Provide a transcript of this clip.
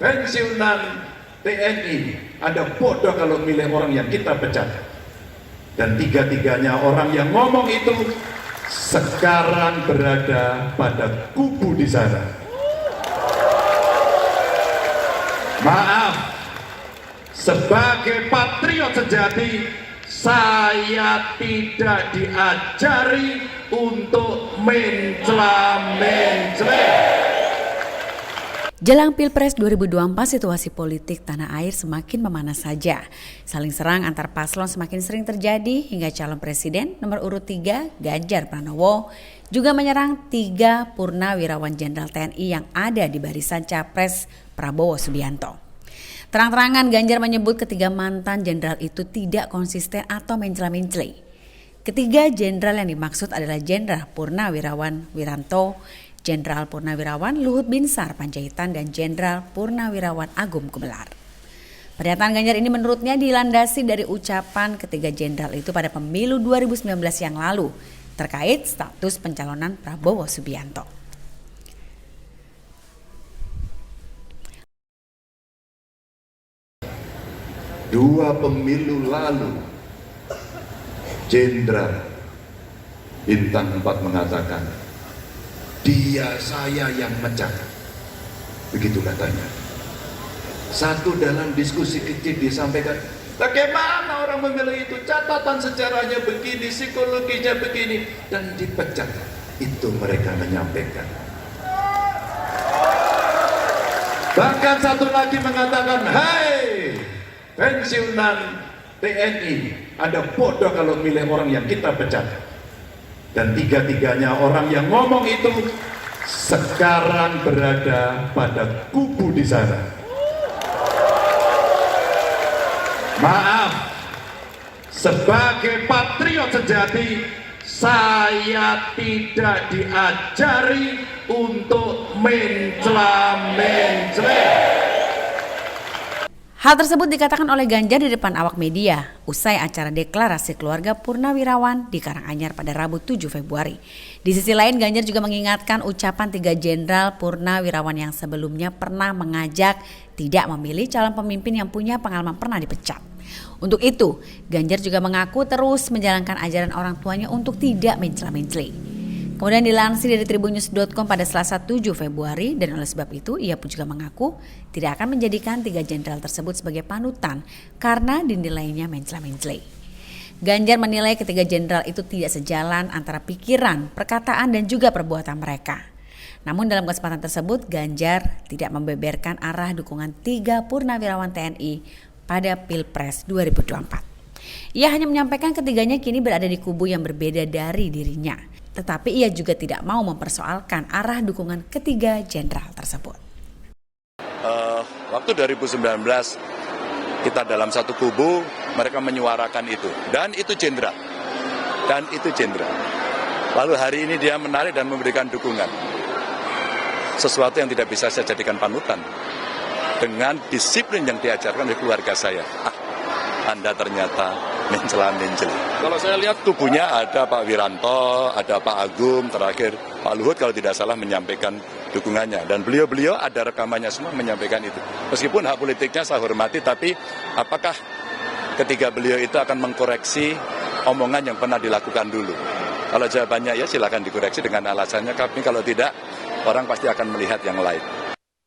pensiunan TNI, Anda bodoh kalau milih orang yang kita pecat. Dan tiga-tiganya orang yang ngomong itu sekarang berada pada kubu di sana. Maaf, sebagai patriot sejati, saya tidak diajari untuk mencela-mencela. Jelang Pilpres 2024, situasi politik tanah air semakin memanas saja. Saling serang antar paslon semakin sering terjadi hingga calon presiden nomor urut 3, Ganjar Pranowo, juga menyerang 3 purnawirawan Jenderal TNI yang ada di barisan Capres Prabowo Subianto. Terang-terangan Ganjar menyebut ketiga mantan jenderal itu tidak konsisten atau mencela-mencela. Ketiga jenderal yang dimaksud adalah Jenderal Purnawirawan Wiranto, Jenderal Purnawirawan Luhut Binsar Panjaitan, dan Jenderal Purnawirawan Agung Gumelar. Pernyataan Ganjar ini menurutnya dilandasi dari ucapan ketiga jenderal itu pada pemilu 2019 yang lalu terkait status pencalonan Prabowo Subianto. Dua pemilu lalu, Jenderal Bintang 4 mengatakan, dia saya yang mecat, begitu katanya. Satu dalam diskusi kecil disampaikan, bagaimana orang memilih itu, catatan sejarahnya begini, psikologinya begini, dan dipecat. Itu mereka menyampaikan. Bahkan satu lagi mengatakan, hai pensiunan TNI, Anda bodoh kalau milih orang yang kita pecat. Dan tiga-tiganya orang yang ngomong itu sekarang berada pada kubu di sana. Maaf, sebagai patriot sejati, saya tidak diajari untuk mencela-mencela. Hal tersebut dikatakan oleh Ganjar di depan awak media usai acara deklarasi keluarga Purnawirawan di Karanganyar pada Rabu 7 Februari. Di sisi lain, Ganjar juga mengingatkan ucapan 3 jenderal Purnawirawan yang sebelumnya pernah mengajak tidak memilih calon pemimpin yang punya pengalaman pernah dipecat. Untuk itu, Ganjar juga mengaku terus menjalankan ajaran orang tuanya untuk tidak mencela-mencela. Kemudian dilansir dari tribunnews.com pada Selasa 7 Februari, dan oleh sebab itu ia pun juga mengaku tidak akan menjadikan 3 jenderal tersebut sebagai panutan karena dinilainya mencela-mencela. Ganjar menilai ketiga jenderal itu tidak sejalan antara pikiran, perkataan, dan juga perbuatan mereka. Namun dalam kesempatan tersebut, Ganjar tidak membeberkan arah dukungan 3 purnawirawan TNI pada Pilpres 2024. Ia hanya menyampaikan ketiganya kini berada di kubu yang berbeda dari dirinya. Tetapi ia juga tidak mau mempersoalkan arah dukungan ketiga jenderal tersebut. Waktu 2019 kita dalam satu kubu, mereka menyuarakan itu. Dan itu jenderal. Lalu hari ini dia menarik dan memberikan dukungan. Sesuatu yang tidak bisa saya jadikan panutan. Dengan disiplin yang diajarkan oleh keluarga saya. Anda ternyata mencela-mencela. Kalau saya lihat tubuhnya ada Pak Wiranto, ada Pak Agung, terakhir Pak Luhut kalau tidak salah menyampaikan dukungannya. Dan beliau-beliau ada rekamannya semua menyampaikan itu. Meskipun hak politiknya saya hormati, tapi apakah ketiga beliau itu akan mengkoreksi omongan yang pernah dilakukan dulu? Kalau jawabannya ya silakan dikoreksi dengan alasannya, tapi kalau tidak, orang pasti akan melihat yang lain.